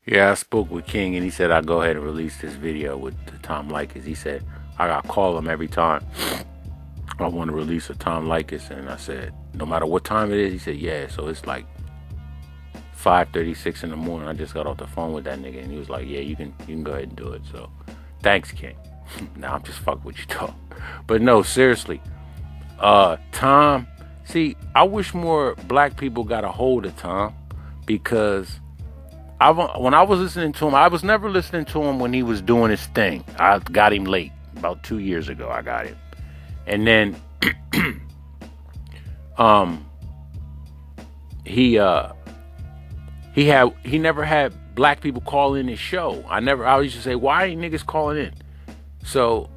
Yeah, I spoke with King, and he said I'd go ahead and release this video with Tom Lekis. He said I got to call him every time I want to release a Tom Lekis, and I said no matter what time it is. He said yeah. So it's like 5:36 in the morning. I just got off the phone with that nigga, and he was like, yeah, you can go ahead and do it. So thanks, King. Now I'm just fucking with you, dog. But no, seriously, Tom. See, I wish more black people got a hold of Tom, because when I was listening to him, I was never listening to him when he was doing his thing. I got him late, about 2 years ago. I got him, and then he never had black people call in his show. I used to say, why ain't niggas calling in? So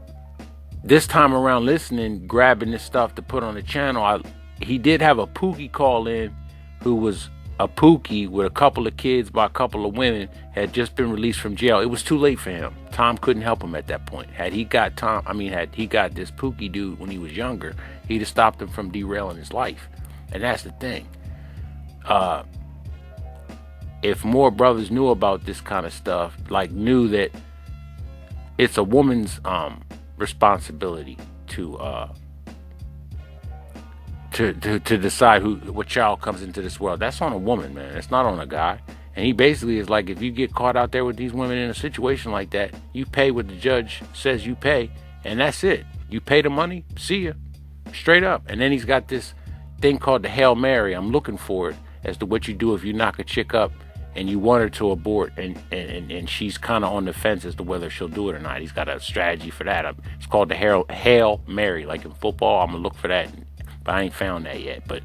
this time around, listening, grabbing this stuff to put on the channel, he did have a Pookie call in, who was a Pookie with a couple of kids by a couple of women, had just been released from jail. It was too late for him. Tom couldn't help him at that point. Had he got this Pookie dude when he was younger, he'd have stopped him from derailing his life. And that's the thing. If more brothers knew about this kind of stuff, like knew that it's a woman's responsibility to decide what child comes into this world. That's on a woman, man. It's not on a guy. And he basically is like, if you get caught out there with these women in a situation like that, you pay what the judge says you pay, and that's it. You pay the money, see ya, straight up. And then he's got this thing called the Hail Mary. I'm looking for it, as to what you do if you knock a chick up and you want her to abort, and she's kind of on the fence as to whether she'll do it or not. He's got a strategy for that. It's called the Hail Mary, like in football. I'm gonna look for that, but I ain't found that yet. But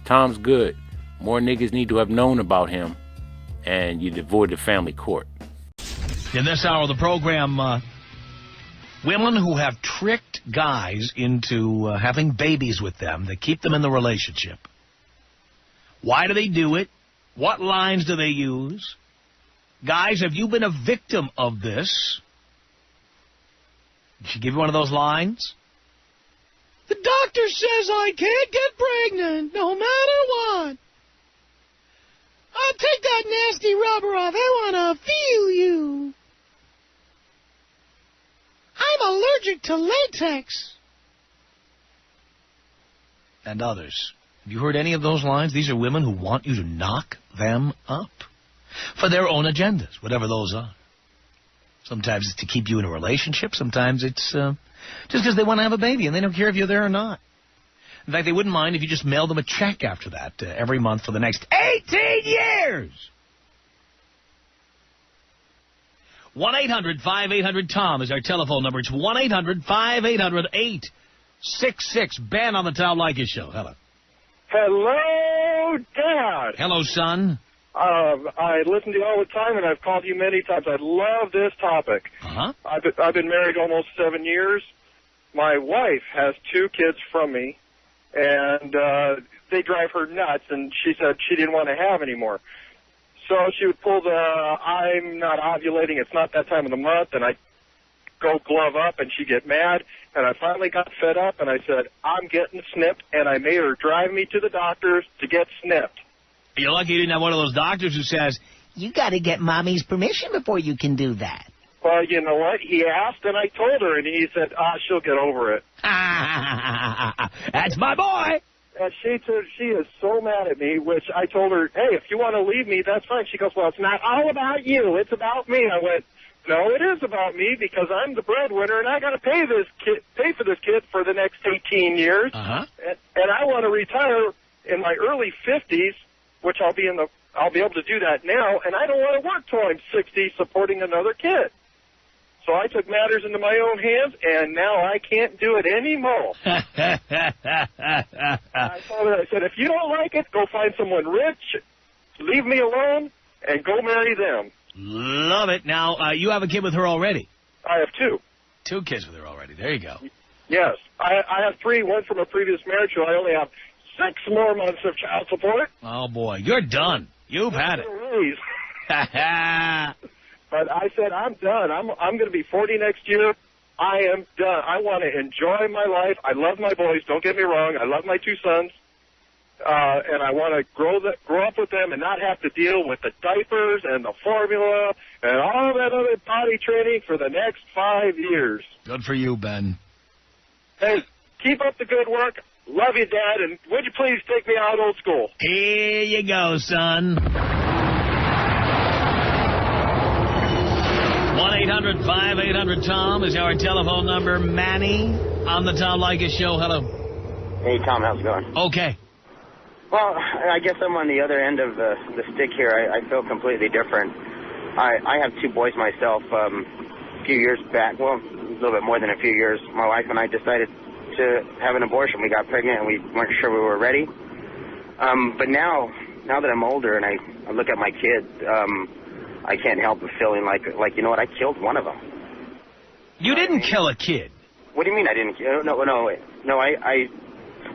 Tom's good. More niggas need to have known about him, and you'd avoid the family court. In this hour of the program, women who have tricked guys into having babies with them that keep them in the relationship. Why do they do it? What lines do they use? Guys, have you been a victim of this? Did she give you one of those lines? The doctor says I can't get pregnant, no matter what. I'll take that nasty rubber off. I want to feel you. I'm allergic to latex. And others. Have you heard any of those lines? These are women who want you to knock them up for their own agendas, whatever those are. Sometimes it's to keep you in a relationship. Sometimes it's just because they want to have a baby, and they don't care if you're there or not. In fact, they wouldn't mind if you just mailed them a check after that every month for the next 18 years. 1-800-5800-TOM is our telephone number. It's 1-800-5800-866. Ben on the Tom Leykis Show. Hello. Hello, Dad. Hello, son. I listen to you all the time, and I've called you many times. I love this topic. Uh-huh. I've been married almost 7 years. My wife has 2 kids from me, and they drive her nuts, and she said she didn't want to have any more. So she would pull I'm not ovulating, it's not that time of the month, and I go glove up, and she'd get mad. And I finally got fed up, and I said, I'm getting snipped, and I made her drive me to the doctors to get snipped. You're lucky you didn't have one of those doctors who says, you got to get Mommy's permission before you can do that. Well, you know what? He asked, and I told her, and he said, she'll get over it. That's my boy. And she is so mad at me, which I told her, hey, if you want to leave me, that's fine. She goes, well, it's not all about you. It's about me. I went, no, it is about me, because I'm the breadwinner, and I got to pay for this kid for the next 18 years. Uh-huh. And I want to retire in my early 50s, which I'll be able to do that now, and I don't want to work till I'm 60 supporting another kid. So I took matters into my own hands, and now I can't do it anymore. I told her, I said, if you don't like it, go find someone rich, leave me alone, and go marry them. Love it. Now, you have a kid with her already? I have 2. 2 kids with her already. There you go. Yes. I have 3, one from a previous marriage, so I only have 6 more months of child support. Oh, boy. You're done. You've had it. But I said, I'm done. I'm going to be 40 next year. I am done. I want to enjoy my life. I love my boys. Don't get me wrong. I love my 2 sons. and I want to grow up with them and not have to deal with the diapers and the formula and all that other potty training for the next 5 years. Good for you, Ben. Hey, keep up the good work. Love you, Dad, and would you please take me out old school? Here you go, son. 1-800-5800-TOM is our telephone number. Manny on the Tom Leykis Show. Hello. Hey, Tom, how's it going? Okay. Well, I guess I'm on the other end of the stick here. I feel completely different. I have two boys myself. A few years back, well, a little bit more than a few years, my wife and I decided to have an abortion. We got pregnant and we weren't sure we were ready. But now that I'm older and I look at my kids, I can't help but feeling like you know what, I killed one of them. You didn't kill a kid. What do you mean I didn't? No.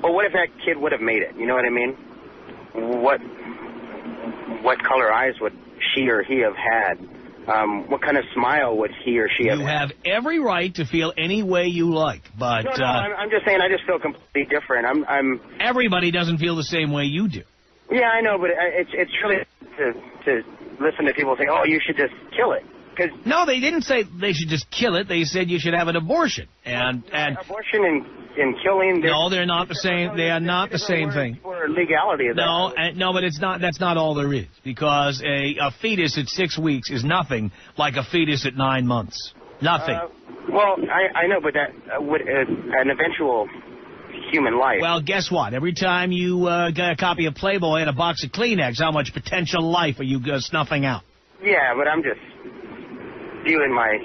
Well, what if that kid would have made it? You know what I mean? What color eyes would she or he have had? What kind of smile would he or she have had? You have every right to feel any way you like, but... No, I'm just saying I just feel completely different. Everybody doesn't feel the same way you do. Yeah, I know, but it's really to listen to people say, oh, you should just kill it. No, they didn't say they should just kill it. They said you should have an abortion. And abortion and killing. No, they're not the same. They are not the same thing. For legality. No, but it's not. That's not all there is. Because a fetus at 6 weeks is nothing like a fetus at 9 months. Nothing. Well, I know, but that would an eventual human life. Well, guess what? Every time you get a copy of Playboy and a box of Kleenex, how much potential life are you snuffing out? Yeah, but I'm just viewing my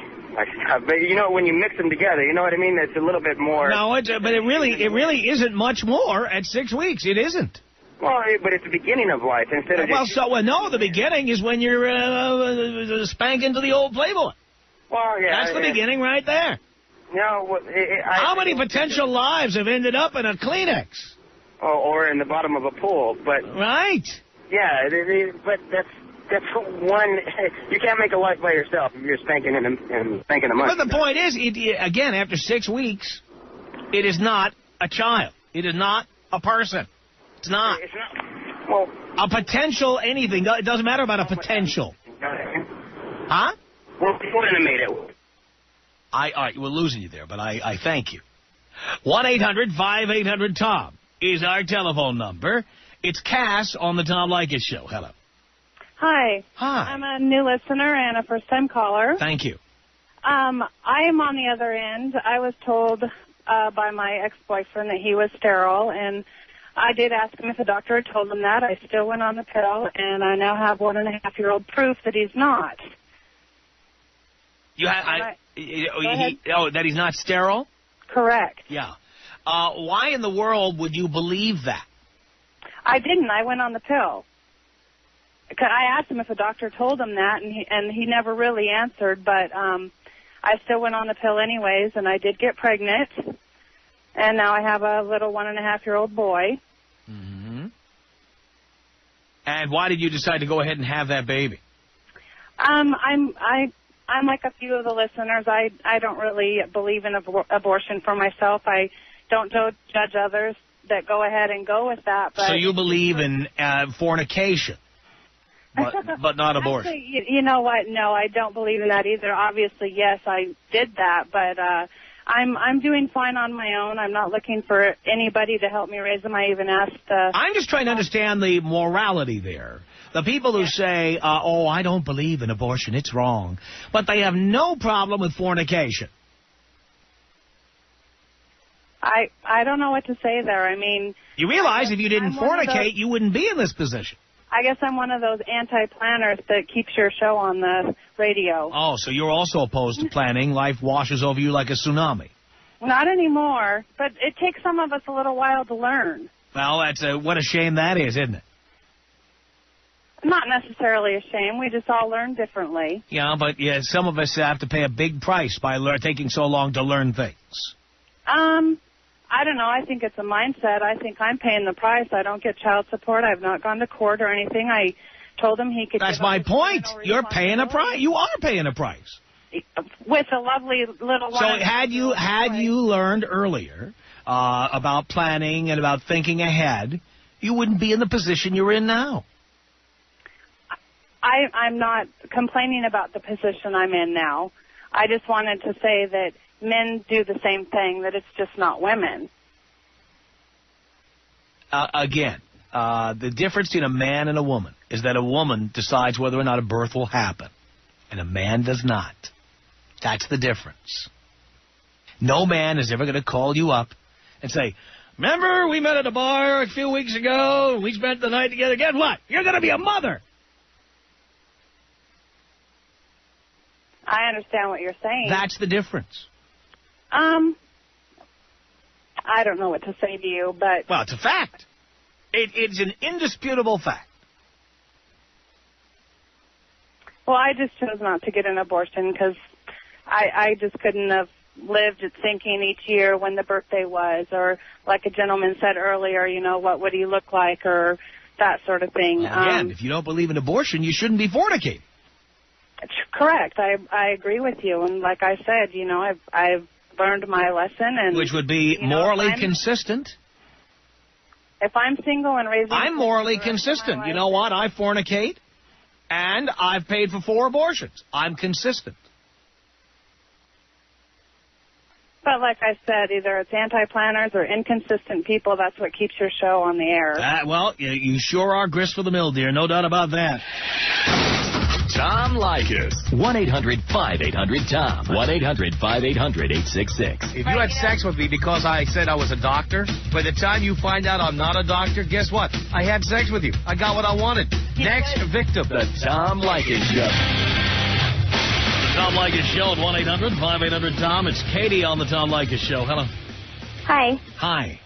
stuff. But you know, when you mix them together, you know what I mean? It's a little bit more. No, but it really isn't much more at 6 weeks. It isn't. Well, but it's the beginning of life instead of. No, the beginning is when you're spanking to the old Playboy. Well, yeah. That's the beginning right there. No, how many potential lives have ended up in a Kleenex? Or in the bottom of a pool, but. Right. Yeah, but that's one. You can't make a life by yourself if you're spanking and spanking the money. But the point is, again, after 6 weeks, it is not a child. It is not a person. It's not. It's not. Well, a potential anything. It doesn't matter about a potential. Huh? Well, we wouldn't have made it. All right, we're losing you there, but I thank you. 1-800-5800-TOM is our telephone number. It's Cass on the Tom Leykis Show. Hello. Hi. Hi. I'm a new listener and a first-time caller. Thank you. I am on the other end. I was told by my ex-boyfriend that he was sterile, and I did ask him if the doctor had told him that. I still went on the pill, and I now have 1.5-year-old proof that he's not. You have that he's not sterile? Correct. Yeah. Why in the world would you believe that? I didn't. I went on the pill. I asked him if a doctor told him that, and he never really answered, but I still went on the pill anyways, and I did get pregnant, and now I have a little 1.5-year-old boy. Mm-hmm. And why did you decide to go ahead and have that baby? I'm like a few of the listeners. I don't really believe in abortion for myself. I don't judge others that go ahead and go with that. But so you believe in fornication? But not abortion. Actually, you know what? No, I don't believe in that either. Obviously, yes, I did that, but I'm doing fine on my own. I'm not looking for anybody to help me raise them. I even asked. I'm just trying to understand the morality there. The people who say, "Oh, I don't believe in abortion; it's wrong," but they have no problem with fornication. I don't know what to say there. I mean, you realize if you didn't fornicate, you wouldn't be in this position. I guess I'm one of those anti-planners that keeps your show on the radio. Oh, so you're also opposed to planning. Life washes over you like a tsunami. Not anymore, but it takes some of us a little while to learn. Well, that's what a shame that is, isn't it? Not necessarily a shame. We just all learn differently. Yeah, but some of us have to pay a big price by taking so long to learn things. I don't know. I think it's a mindset. I think I'm paying the price. I don't get child support. I've not gone to court or anything. I told him he could. That's my point. You're paying a price. You are paying a price. With a lovely little one. So had you learned earlier about planning and about thinking ahead, you wouldn't be in the position you're in now. I'm not complaining about the position I'm in now. I just wanted to say that men do the same thing, that it's just not women. Again, the difference between a man and a woman is that a woman decides whether or not a birth will happen, and a man does not. That's the difference. No man is ever going to call you up and say, remember we met at a bar a few weeks ago, we spent the night together. Guess what? You're going to be a mother. I understand what you're saying. That's the difference. I don't know what to say to you, but... Well, it's a fact. It's an indisputable fact. Well, I just chose not to get an abortion because I just couldn't have lived at thinking each year when the birthday was, or like a gentleman said earlier, you know, what would he look like, or that sort of thing. Again, if you don't believe in abortion, you shouldn't be fornicating. Correct. I agree with you. And like I said, you know, I've learned my lesson. And which would be morally consistent. If I'm single and raising... I'm morally consistent. You know what? I fornicate, and I've paid for 4 abortions. I'm consistent. But like I said, either it's anti-planners or inconsistent people. That's what keeps your show on the air. Well, you sure are grist for the mill, dear. No doubt about that. Tom Lekis. 1-800-5800-TOM. 1-800-5800-866. If you had sex with me because I said I was a doctor, by the time you find out I'm not a doctor, guess what? I had sex with you. I got what I wanted. Next victim. The Tom Lekis Show. The Tom Lekis Show at 1-800-5800-TOM. It's Katie on the Tom Lekis Show. Hello. Hi. Hi.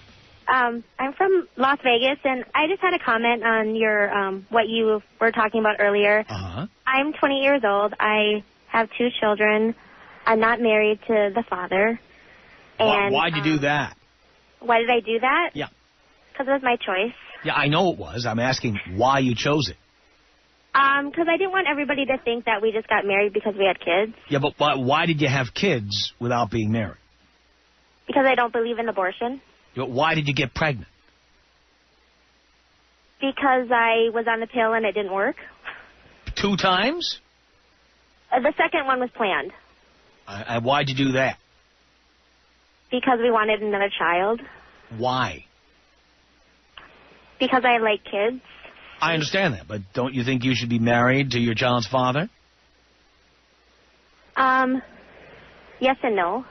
I'm from Las Vegas, and I just had a comment on your what you were talking about earlier. Uh-huh. I'm 20 years old. I have 2 children. I'm not married to the father. And Why'd you do that? Why did I do that? Yeah. Because it was my choice. Yeah, I know it was. I'm asking why you chose it. Because I didn't want everybody to think that we just got married because we had kids. Yeah, but why did you have kids without being married? Because I don't believe in abortion. Why did you get pregnant? Because I was on the pill and it didn't work. 2 times? The second one was planned. Why'd you do that? Because we wanted another child. Why? Because I like kids. I understand that, but don't you think you should be married to your child's father? Yes and no.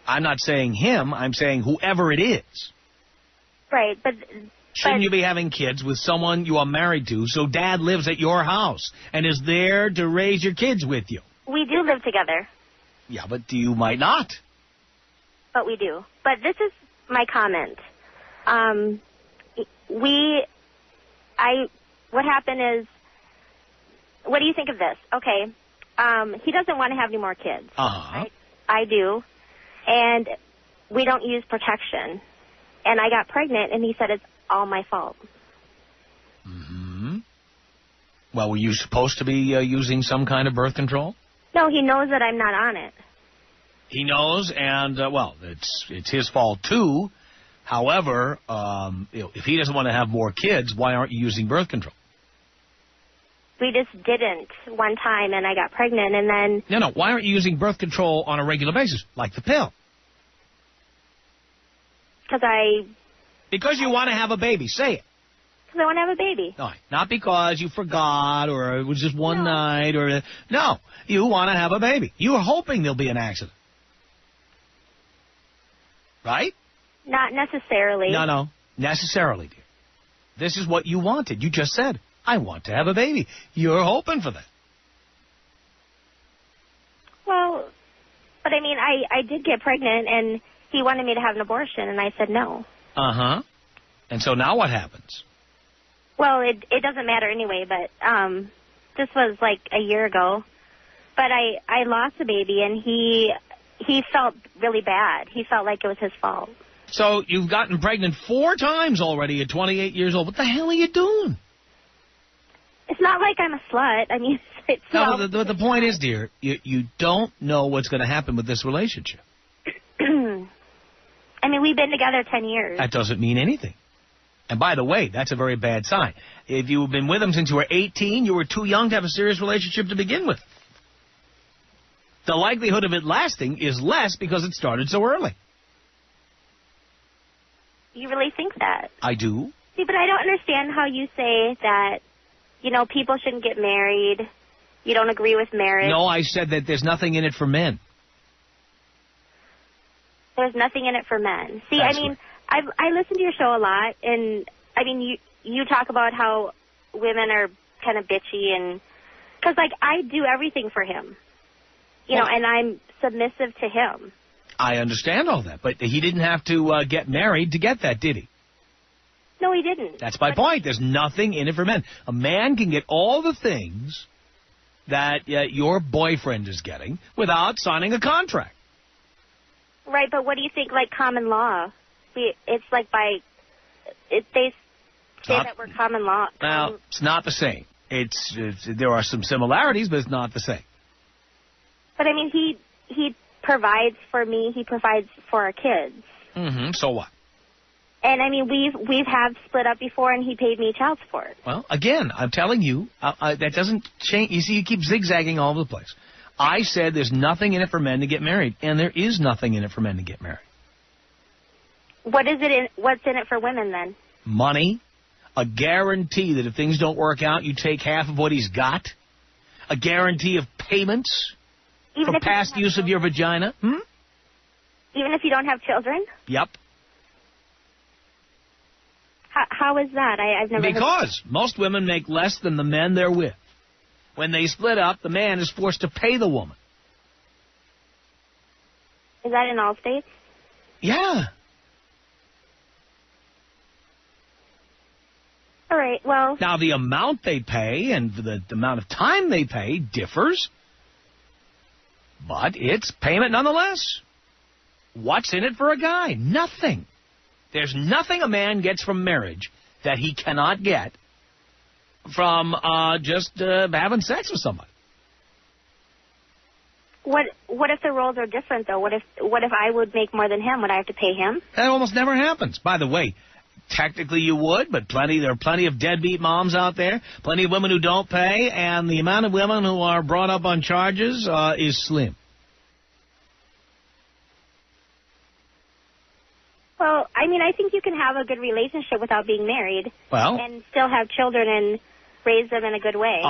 I'm not saying him. I'm saying whoever it is. Right, but... Shouldn't you be having kids with someone you are married to so Dad lives at your house and is there to raise your kids with you? We do live together. Yeah, but you might not. But we do. But this is my comment. What happened is, what do you think of this? Okay, he doesn't want to have any more kids. Uh-huh. I do. And we don't use protection. And I got pregnant, and he said it's all my fault. Mm-hmm. Well, were you supposed to be using some kind of birth control? No, he knows that I'm not on it. He knows, and, well, it's his fault, too. However, if he doesn't want to have more kids, why aren't you using birth control? We just didn't one time, and I got pregnant, and then... No, why aren't you using birth control on a regular basis, like the pill? Because you want to have a baby. Say it. Because I want to have a baby. No, not because you forgot or it was just one night or... No, you want to have a baby. You're hoping there'll be an accident. Right? Not necessarily. No, necessarily, dear. This is what you wanted. You just said, I want to have a baby. You're hoping for that. Well, but I mean, I did get pregnant, and he wanted me to have an abortion, and I said no. Uh-huh. And so now what happens? Well, it doesn't matter anyway, but this was like a year ago. But I lost a baby, and he felt really bad. He felt like it was his fault. So you've gotten pregnant 4 times already at 28 years old. What the hell are you doing? It's not like I'm a slut. I mean, it's... No, but the point is, dear, you don't know what's going to happen with this relationship. I mean, we've been together 10 years. That doesn't mean anything. And by the way, that's a very bad sign. If you've been with him since you were 18, you were too young to have a serious relationship to begin with. The likelihood of it lasting is less because it started so early. You really think that? I do. See, but I don't understand how you say that, you know, people shouldn't get married. You don't agree with marriage. No, I said that there's nothing in it for men. There's nothing in it for men. See, That's I mean, I listen to your show a lot, and, I mean, you talk about how women are kind of bitchy, and, because, like, I do everything for him, you know, and I'm submissive to him. I understand all that, but he didn't have to get married to get that, did he? No, he didn't. That's my point. There's nothing in it for men. A man can get all the things that your boyfriend is getting without signing a contract. Right, but what do you think, like, common law? It's like they say that we're common law. Now, it's not the same. It's there are some similarities, but it's not the same. But, I mean, he provides for me. He provides for our kids. Mm-hmm. So what? And, I mean, we've have split up before, and he paid me child support. Well, again, I'm telling you, that doesn't change. You see, you keep zigzagging all over the place. I said there's nothing in it for men to get married, and there is nothing in it for men to get married. What's in it for women, then? Money, a guarantee that if things don't work out, you take half of what he's got, a guarantee of payments for past use of your vagina. Even if you don't have children? Yep. How is that? I've never Because most women make less than the men they're with. When they split up, the man is forced to pay the woman. Is that in all states? Yeah. All right, well... Now, the amount they pay and the amount of time they pay differs, but it's payment nonetheless. What's in it for a guy? Nothing. There's nothing a man gets from marriage that he cannot get from just having sex with somebody. What if the roles are different, though? What if I would make more than him? Would I have to pay him? That almost never happens. By the way, technically you would, but there are plenty of deadbeat moms out there, plenty of women who don't pay, and the amount of women who are brought up on charges is slim. Well, I mean, I think you can have a good relationship without being married. Well, and still have children and raise them in a good way.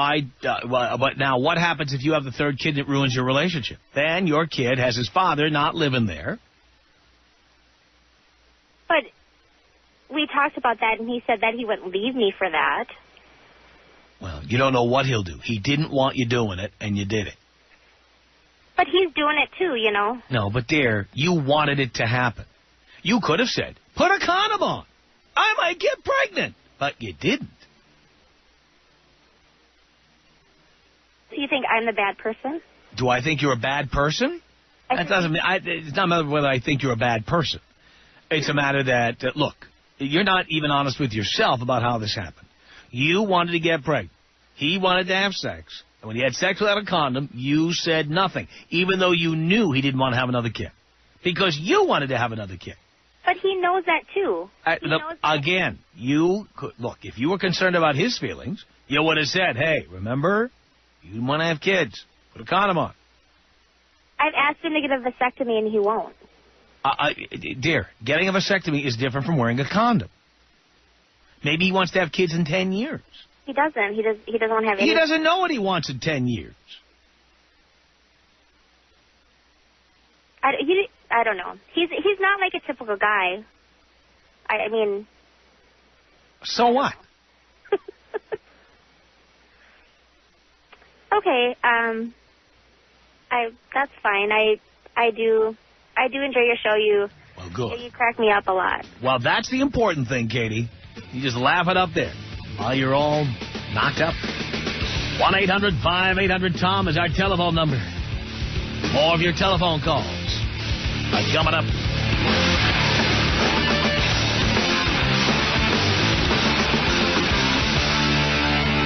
But now, what happens if you have the third kid that ruins your relationship? Then your kid has his father not living there. But we talked about that, and he said that he wouldn't leave me for that. Well, you don't know what he'll do. He didn't want you doing it, and you did it. But he's doing it too, you know. No, but dear, you wanted it to happen. You could have said, put a condom on. I might get pregnant. But you didn't. So you think I'm the bad person? Do I think you're a bad person? That doesn't mean. It's not a matter of whether I think you're a bad person. It's a matter that, look, you're not even honest with yourself about how this happened. You wanted to get pregnant. He wanted to have sex. And when he had sex without a condom, you said nothing, even though you knew he didn't want to have another kid. Because you wanted to have another kid. But he knows that, too. Again, you could, look, if you were concerned about his feelings, you would have said, hey, remember, you want to have kids. Put a condom on. I've asked him to get a vasectomy, and he won't. Dear, getting a vasectomy is different from wearing a condom. Maybe he wants to have kids in 10 years. He doesn't. He doesn't want to have any. He doesn't know what he wants in 10 years. I don't know. He's not like a typical guy. I mean. So what? Okay. That's fine. I do enjoy your show. Well, good. You crack me up a lot. Well, that's the important thing, Katie. You just laugh it up there while you're all knocked up. 1-800-5800-TOM is our telephone number. More of your telephone calls are coming up.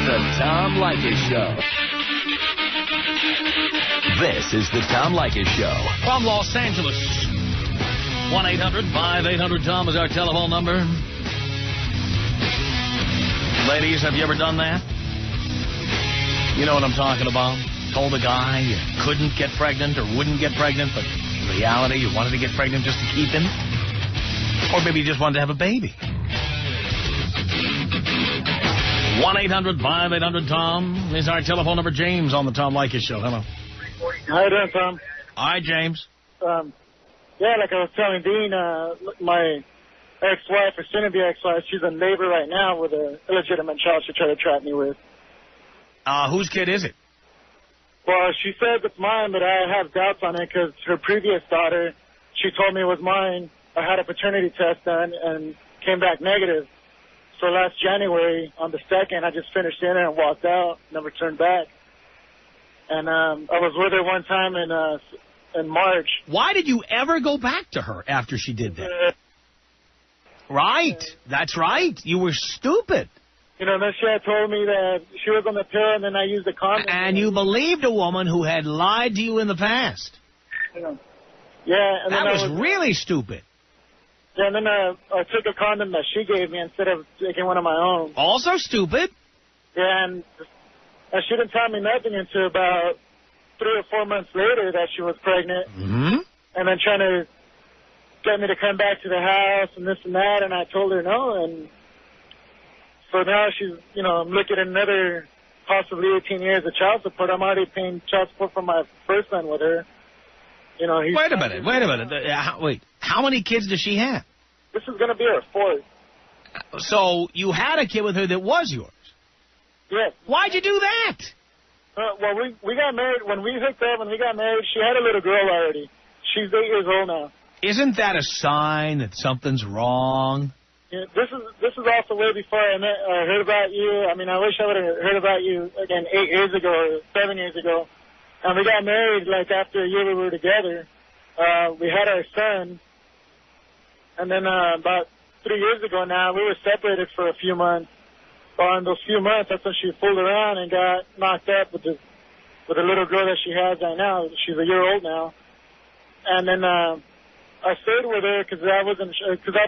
The Tom Leykis Show. This is the Tom Leykis Show. From Los Angeles. 1-800-5800-TOM is our telephone number. Ladies, have you ever done that? You know what I'm talking about. Told a guy you couldn't get pregnant or wouldn't get pregnant, but in reality you wanted to get pregnant just to keep him. Or maybe you just wanted to have a baby. 1-800-5800-TOM is our telephone number. James on the Tom Lekis Show. Hello. How you doing, Tom? Hi, James. Yeah, like I was telling Dean, my ex-wife, or soon-to-be ex-wife, she's in labor right now with an illegitimate child she tried to trap me with. Whose kid is it? Well, she says it's mine, but I have doubts on it because her previous daughter, she told me it was mine. I had a paternity test done and came back negative. So last January, on the 2nd, I just finished dinner and walked out, never turned back. And I was with her one time in March. Why did you ever go back to her after she did that? Right. That's right. You were stupid. You know, then she had told me that she was on the pill, and then I used a condom. And you believed a woman who had lied to you in the past. Yeah. And that then was really stupid. Yeah, and then I took a condom that she gave me instead of taking one of my own. Also stupid. Yeah, and she didn't tell me nothing until about 3 or 4 months later that she was pregnant. Mm-hmm. And then trying to get me to come back to the house and this and that, and I told her no, and so now she's, you know, I'm looking at another possibly 18 years of child support. I'm already paying child support for my first son with her. You know, Wait a minute. Wait. How many kids does she have? This is going to be her 4th. So you had a kid with her that was yours? Yes. Why'd you do that? Well, we got married. When we hooked up, when we got married, she had a little girl already. She's 8 years old now. Isn't that a sign that something's wrong? Yeah, this is also way before I heard about you. I mean, I wish I would have heard about you again 8 years ago or 7 years ago. And we got married like after a year we were together. We had our son. And then about 3 years ago now, we were separated for a few months. Well, in those few months, that's when she fooled around and got knocked up with the little girl that she has right now. She's a year old now. And then I stayed with her because I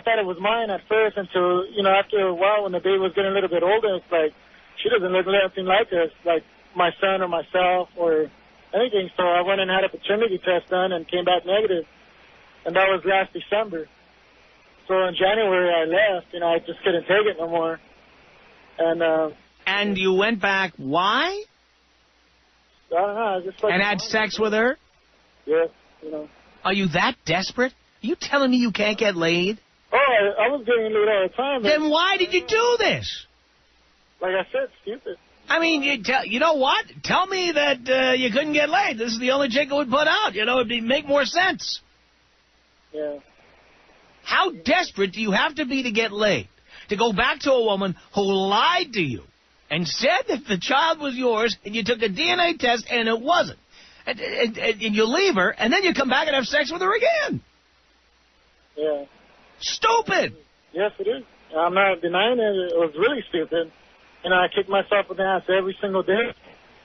thought it was mine at first until, you know, after a while when the baby was getting a little bit older, it's like she doesn't look anything like us, like my son or myself or anything. So I went and had a paternity test done and came back negative. And that was last December. So in January I left, you know, I just couldn't take it no more. And you went back, why? I don't know. I just like and had sex with her? Yeah, you know. Are you that desperate? Are you telling me you can't get laid? Oh, I was getting laid all the time. Then why did you do this? Like I said, stupid. I mean, you know what? Tell me that you couldn't get laid. This is the only chick it would put out. You know, it'd make more sense. Yeah. How desperate do you have to be to get laid? To go back to a woman who lied to you and said that the child was yours and you took a DNA test and it wasn't. And you leave her and then you come back and have sex with her again. Yeah. Stupid. Yes, it is. I'm not denying it. It was really stupid. And I kick myself in the ass every single day.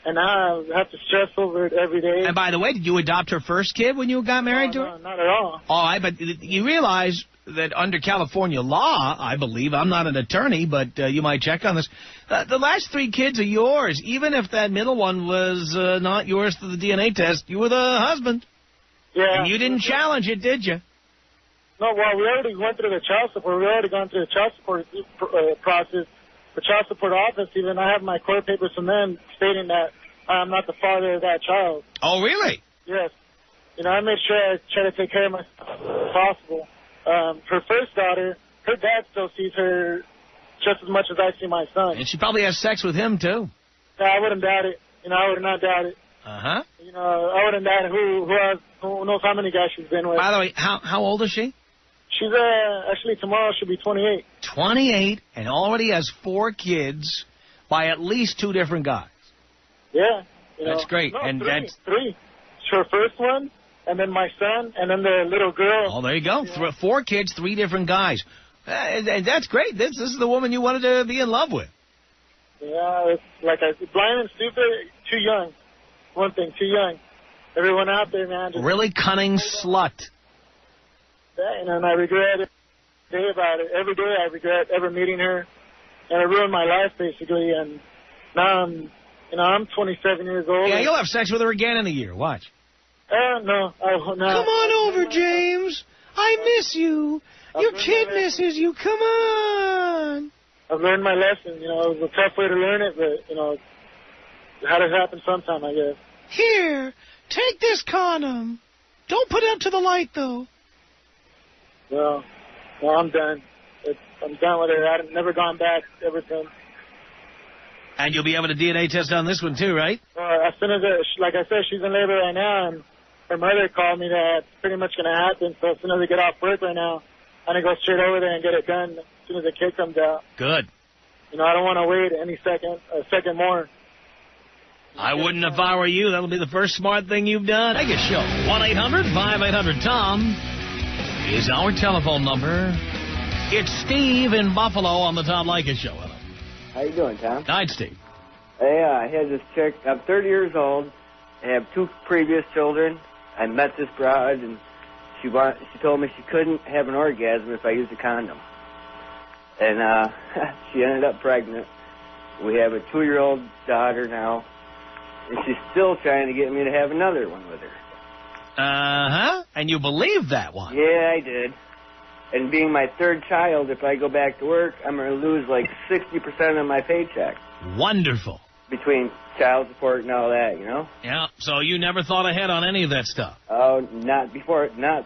And now I have to stress over it every day. And by the way, did you adopt her first kid when you got married to her? No, not at all. All right, but you realize that under California law, I believe, I'm not an attorney, but you might check on this, the last 3 kids are yours. Even if that middle one was not yours for the DNA test, you were the husband. Yeah. And you didn't challenge it, did you? No, well, we already went through the child support. We already gone through the child support process. The child support office, even I have my court papers from them stating that I'm not the father of that child. Oh, really? Yes. You know, I made sure I try to take care of myself as possible. Her first daughter, her dad still sees her just as much as I see my son. And she probably has sex with him, too. Yeah, I wouldn't doubt it. You know, I would not doubt it. Uh-huh. You know, I wouldn't doubt who knows how many guys she's been with. By the way, how old is she? She's, actually, tomorrow she'll be 28. 28, and already has 4 kids by at least 2 different guys. Yeah. You That's know. great. No, and 3. that's 3. It's her first one, and then my son, and then the little girl. Oh, there you go. Yeah. 4 kids, 3 different guys. And that's great. This is the woman you wanted to be in love with. Yeah, it's like blind and stupid, too young. One thing, too young. Everyone out there, man. Just Really cunning slut. and I regret it day about it. Every day I regret ever meeting her. and it ruined my life basically. And now I'm 27 years old. Yeah, you'll have sex with her again in a year. Watch. No, I won't. No. Come on over, James. I miss you. Your kid misses you. Come on. I've learned my lesson. It was a tough way to learn it, but it had to happen sometime, I guess. Here, take this condom. Don't put it up to the light, though. Well, I'm done. I'm done with it. I've never gone back ever since. And you'll be able to DNA test on this one, too, right? As soon as, like I said, she's in labor right now, and her mother called me that it's pretty much going to happen. So as soon as I get off work right now, I'm going to go straight over there and get it done as soon as the kid comes out. Good. I don't want to wait a second more. I wouldn't if I were you. That'll be the first smart thing you've done. Take a show. 1-800-5800-TOM is our telephone number. It's Steve in Buffalo on the Tom Leykis Show. Hello. How you doing, Tom? Night, Steve. Yeah, I had this chick. I'm 30 years old. I have 2 previous children. I met this broad, and she told me she couldn't have an orgasm if I used a condom. And she ended up pregnant. We have a 2-year-old daughter now, and she's still trying to get me to have another one with her. Uh-huh. And you believe that one? Yeah, I did. And being my 3rd child, if I go back to work, I'm going to lose like 60% of my paycheck. Wonderful. Between child support and all that, Yeah, so you never thought ahead on any of that stuff? Oh, not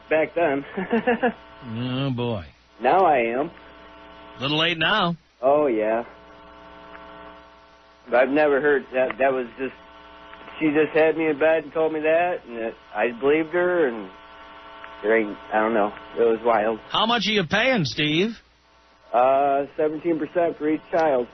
back then. Oh, boy. Now I am. A little late now. Oh, yeah. But I've never heard that. That was just, she just had me in bed and told me that, and I believed her, and I don't know. It was wild. How much are you paying, Steve? 17% for each child.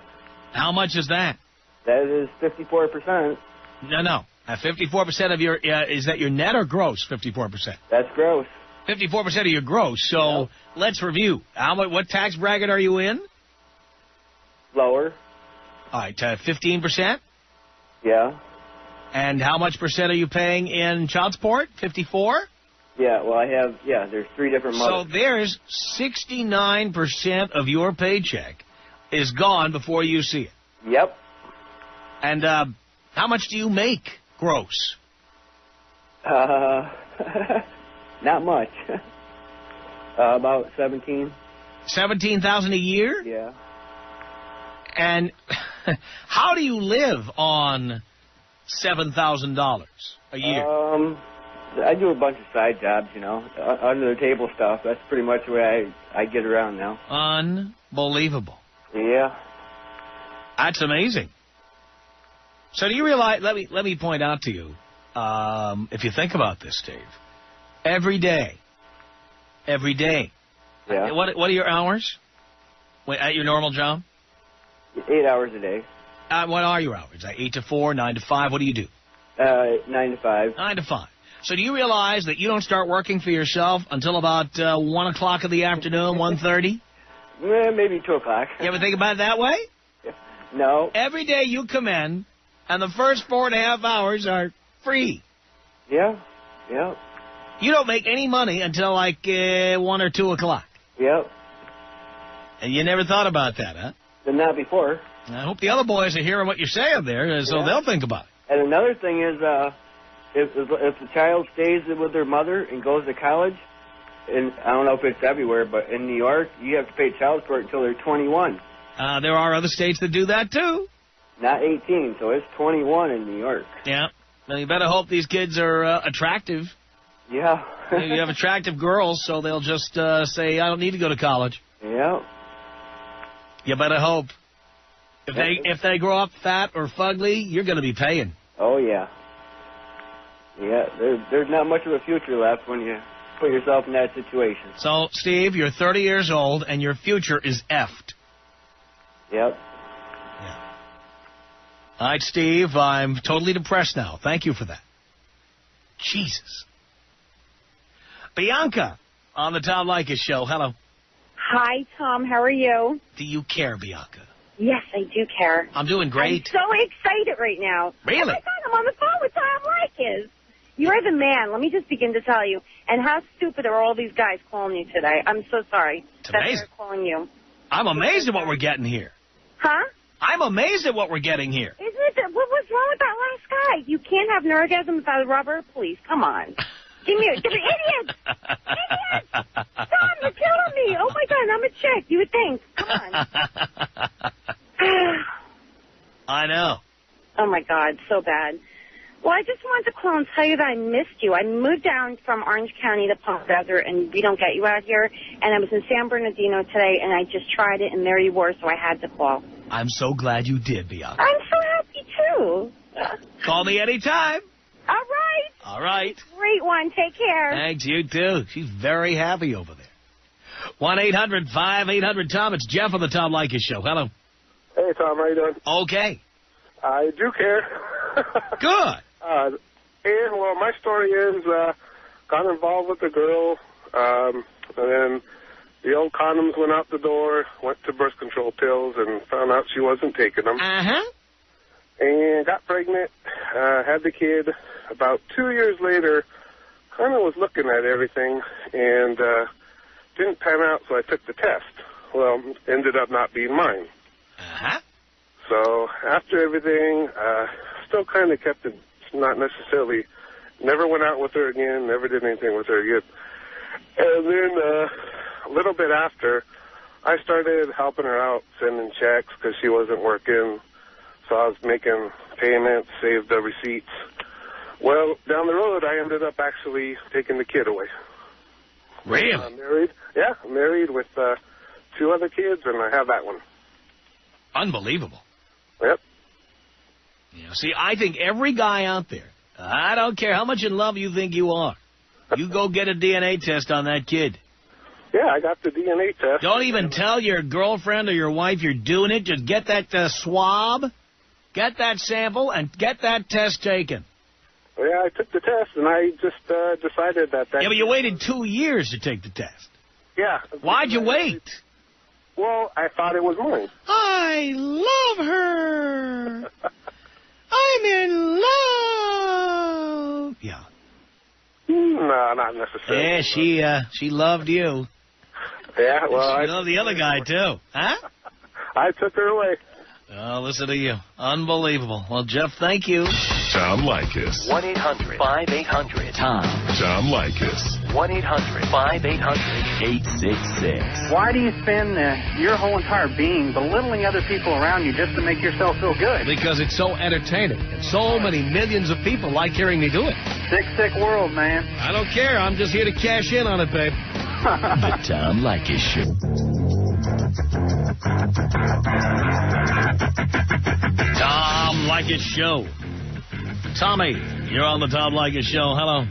How much is that? That is 54%. No. 54% of your, is that your net or gross, 54%? That's gross. 54% of your gross. So let's review. What tax bracket are you in? Lower. All right, 15%? Yeah. And how much percent are you paying in child support? 54? Yeah, well, there's 3 different mothers. So there's 69% of your paycheck is gone before you see it. Yep. And how much do you make gross? Not much. About 17. 17,000 a year? Yeah. And how do you live on $7,000 a year? I do a bunch of side jobs, under the table stuff. That's pretty much the way I get around now. Unbelievable. Yeah. That's amazing. So do you realize, let me point out to you, if you think about this, Steve, every day. Yeah. What are your hours at your normal job? 8 hours a day. What are your hours? 8 to 4, 9 to 5? What do you do? 9 to 5. 9 to 5. So do you realize that you don't start working for yourself until about 1 o'clock in the afternoon, 1:30? Maybe 2 o'clock. You ever think about it that way? No. Every day you come in, and the first 4.5 hours are free. Yeah. You don't make any money until like 1 or 2 o'clock. Yep. And you never thought about that, huh? Not before. I hope the other boys are hearing what you're saying there, so they'll think about it. And another thing is, if the child stays with their mother and goes to college, and I don't know if it's everywhere, but in New York, you have to pay child support until they're 21. There are other states that do that, too. Not 18, so it's 21 in New York. Yeah. Well, you better hope these kids are attractive. Yeah. You have attractive girls, so they'll just say, I don't need to go to college. Yeah. You better hope. If they grow up fat or fugly, you're going to be paying. Oh, yeah. Yeah, there's not much of a future left when you put yourself in that situation. So, Steve, you're 30 years old, and your future is effed. Yep. Yeah. All right, Steve, I'm totally depressed now. Thank you for that. Jesus. Bianca on the Tom Leykis Show. Hello. Hi, Tom. How are you? Do you care, Bianca? Yes, I do care. I'm doing great. I'm so excited right now. Really? Oh, my God, I'm on the phone with Tom Leykis. You're the man. Let me just begin to tell you. And how stupid are all these guys calling you today? I'm so sorry it's amazing. They're calling you. I'm amazed at what we're getting here. Huh? I'm amazed at what we're getting here. Isn't it? What was wrong with that last guy? You can't have an orgasm without a rubber. Please, come on. Give me idiots! Idiots! Tom, you're killing me! Oh my God, I'm a chick. You would think. Come on. I know. Oh my God, so bad. Well, I just wanted to call and tell you that I missed you. I moved down from Orange County to Palm Desert, and we don't get you out here. And I was in San Bernardino today, and I just tried it, and there you were, so I had to call. I'm so glad you did, Bianca. I'm so happy, too. Call me anytime. All right. All right. Great one. Take care. Thanks, you too. She's very happy over there. 1-800-5800-TOM. It's Jeff on the Tom Leykis Show. Hello. Hey, Tom. How you doing? Okay. I do care. Good. And, well, my story is got involved with a girl, and then the old condoms went out the door, went to birth control pills, and found out she wasn't taking them. Uh-huh. And got pregnant, had the kid. About 2 years later, kind of was looking at everything, and didn't pan out, so I took the test. Well, ended up not being mine. Uh-huh. So after everything, still kind of kept it, not necessarily, never went out with her again, never did anything with her again. And then a little bit after, I started helping her out, sending checks because she wasn't working. So I was making payments, saved the receipts. Well, down the road, I ended up actually taking the kid away. Really? Married. Yeah, married with 2 other kids, and I have that one. Unbelievable. Yep. Yeah, see, I think every guy out there, I don't care how much in love you think you are, you go get a DNA test on that kid. Yeah, I got the DNA test. Don't even tell your girlfriend or your wife you're doing it. Just get that swab, get that sample, and get that test taken. Yeah, I took the test, and I just decided that... Yeah, but you waited 2 years to take the test. Yeah. Why'd you wait? Well, I thought it was mine. I love her. I'm in love. Yeah. No, not necessarily. Yeah, she loved you. Yeah, well, she loved the other guy, too. Huh? I took her away. Oh, listen to you. Unbelievable. Well, Jeff, thank you. Tom Leykis. 1-800-5800-TOM. Tom Leykis. 1-800-5800-866. Why do you spend your whole entire being belittling other people around you just to make yourself feel good? Because it's so entertaining, and so many millions of people like hearing me do it. Sick, sick world, man. I don't care. I'm just here to cash in on it, babe. The Tom Leykis Show. Tom Leykis Show. Tommy, you're on the Tom Leykis Show. Hello.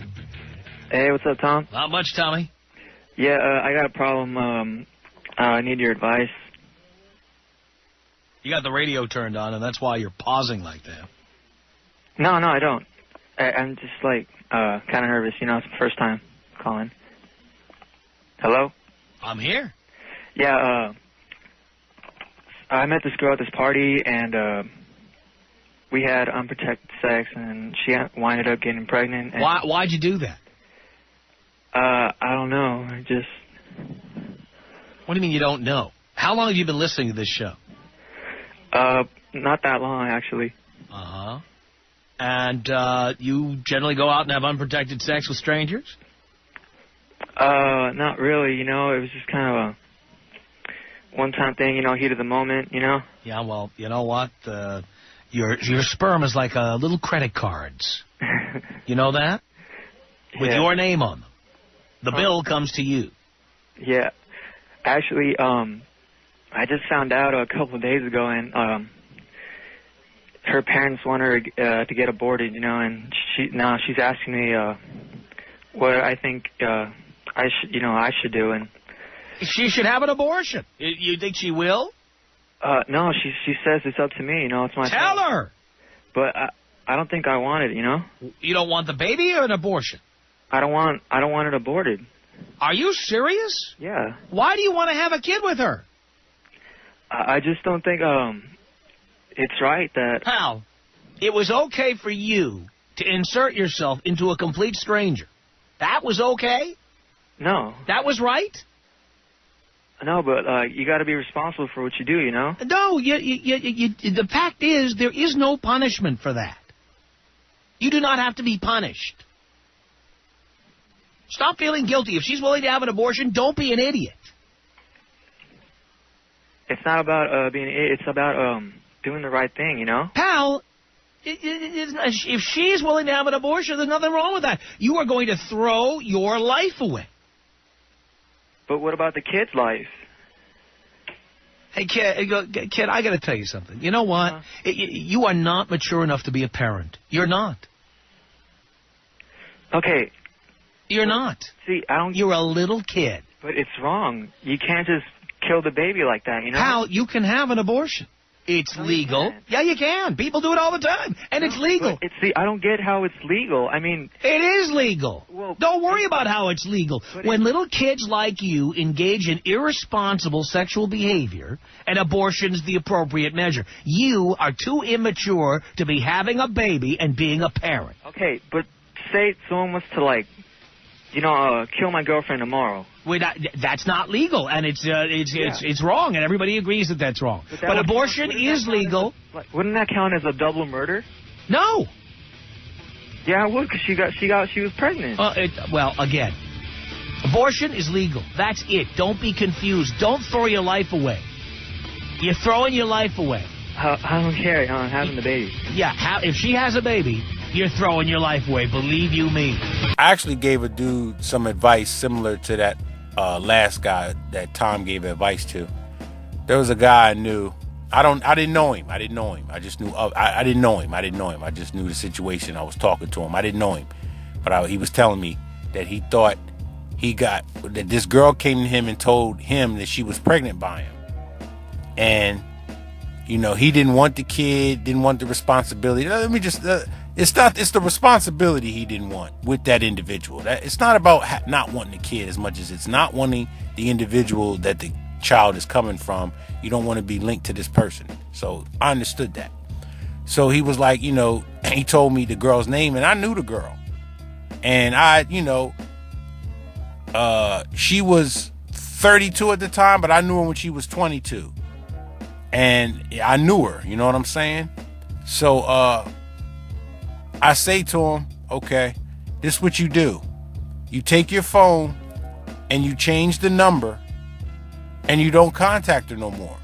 Hey, what's up, Tom? Not much, Tommy. Yeah, I got a problem. I need your advice. You got the radio turned on, and that's why you're pausing like that. No, I don't. I'm just, like, kind of nervous. You know, it's the first time calling. Hello? I'm here. Yeah, I met this girl at this party, and we had unprotected sex, and she winded up getting pregnant. And, Why'd you do that? I don't know. Just... What do you mean you don't know? How long have you been listening to this show? Not that long, actually. Uh-huh. And you generally go out and have unprotected sex with strangers? Not really, you know. It was just kind of a one-time thing, you know, heat of the moment, you know? Yeah, well, you know what? Your sperm is like little credit cards. You know that? With your name on them. The bill comes to you. Yeah. Actually, I just found out a couple of days ago, and her parents want her to get aborted, you know, and she's asking me what I think I should do, and she should have an abortion. You think she will? No, she says it's up to me, you know, it's my Tell fault. her. But I don't think I want it, you know? You don't want the baby or an abortion? I don't want it aborted. Are you serious? Yeah. Why do you want to have a kid with her? I just don't think it's right that... Pal, it was okay for you to insert yourself into a complete stranger. That was okay? No. That was right? No, but you got to be responsible for what you do, you know? No, the fact is there is no punishment for that. You do not have to be punished. Stop feeling guilty. If she's willing to have an abortion, don't be an idiot. It's not about being. It's about doing the right thing, you know? Pal, if she's willing to have an abortion, there's nothing wrong with that. You are going to throw your life away. But what about the kid's life? Hey, kid, I got to tell you something. You know what? You are not mature enough to be a parent. You're not. Okay. You're not. See, I don't... You're a little kid. But it's wrong. You can't just kill the baby like that, you know? Pal, you can have an abortion. It's legal. Yeah, you can. People do it all the time, and it's legal. See, I don't get how it's legal. I mean... It is legal. Well, don't worry about how it's legal. When little kids like you engage in irresponsible sexual behavior, an abortion's the appropriate measure. You are too immature to be having a baby and being a parent. Okay, but say someone was to, like, you know, kill my girlfriend tomorrow. That's not legal, and it's wrong, and everybody agrees that that's wrong. But abortion is legal. Wouldn't that count as a double murder? No. Yeah, it would, because she was pregnant. Well, again, abortion is legal. That's it. Don't be confused. Don't throw your life away. You're throwing your life away. I don't care. I'm having the baby. Yeah, if she has a baby, you're throwing your life away. Believe you me. I actually gave a dude some advice similar to that last guy that Tom gave advice to. There was a guy I knew. I didn't know him. I just knew. I didn't know him. I just knew the situation. I was talking to him. I didn't know him, but he was telling me that he thought that this girl came to him and told him that she was pregnant by him, and you know he didn't want the kid, didn't want the responsibility. Let me just. It's the responsibility he didn't want with that individual. It's not about not wanting the kid as much as it's not wanting the individual that the child is coming from. You don't want to be linked to this person. So I understood that. So he was like, you know, he told me the girl's name, and I knew the girl. And she was 32 at the time, but I knew her when she was 22. And I knew her, you know what I'm saying? So, I say to him, okay, this is what you do. You take your phone and you change the number and you don't contact her no more.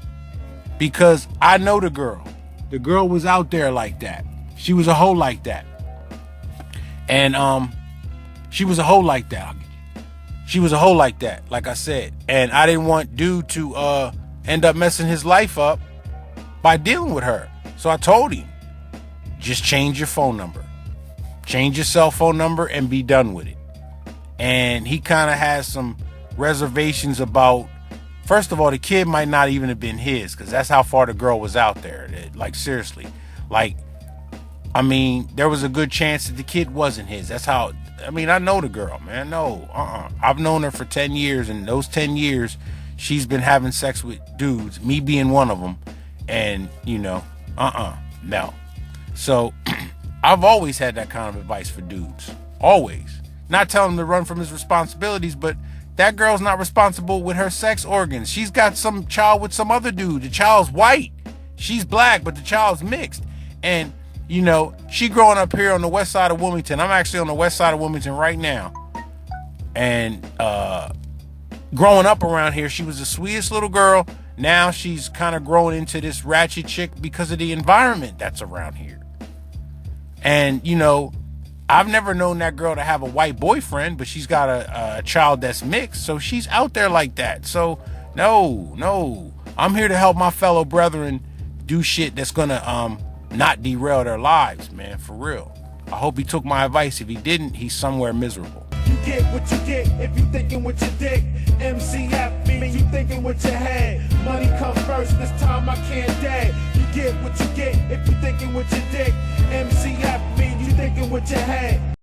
Because I know the girl. The girl was out there like that. She was a hoe like that. And she was a hoe like that. She was a hoe like that, like I said. And I didn't want dude to end up messing his life up by dealing with her. So I told him, just change your phone number. Change your cell phone number and be done with it. And he kind of has some reservations about, first of all, the kid might not even have been his, because that's how far the girl was out there. Like, seriously. Like, I mean, there was a good chance that the kid wasn't his. That's how, I mean, I know the girl, man. No, I've known her for 10 years, and those 10 years, she's been having sex with dudes, me being one of them. And, you know, no. So I've always had that kind of advice for dudes. Always. Not telling him to run from his responsibilities, but that girl's not responsible with her sex organs. She's got some child with some other dude. The child's white. She's black, but the child's mixed. And, you know, she growing up here on the west side of Wilmington. I'm actually on the west side of Wilmington right now. And growing up around here, she was the sweetest little girl. Now she's kind of growing into this ratchet chick because of the environment that's around here. And, you know, I've never known that girl to have a white boyfriend, but she's got a child that's mixed, so she's out there like that. So, no. I'm here to help my fellow brethren do shit that's gonna not derail their lives, man, for real. I hope he took my advice. If he didn't, he's somewhere miserable. You get what you get if you thinking with your dick. MCF mean you thinking with your head. Money come first, this time I can't dead. You get what you get if you thinking with your dick. MCF mean you thinking with your head.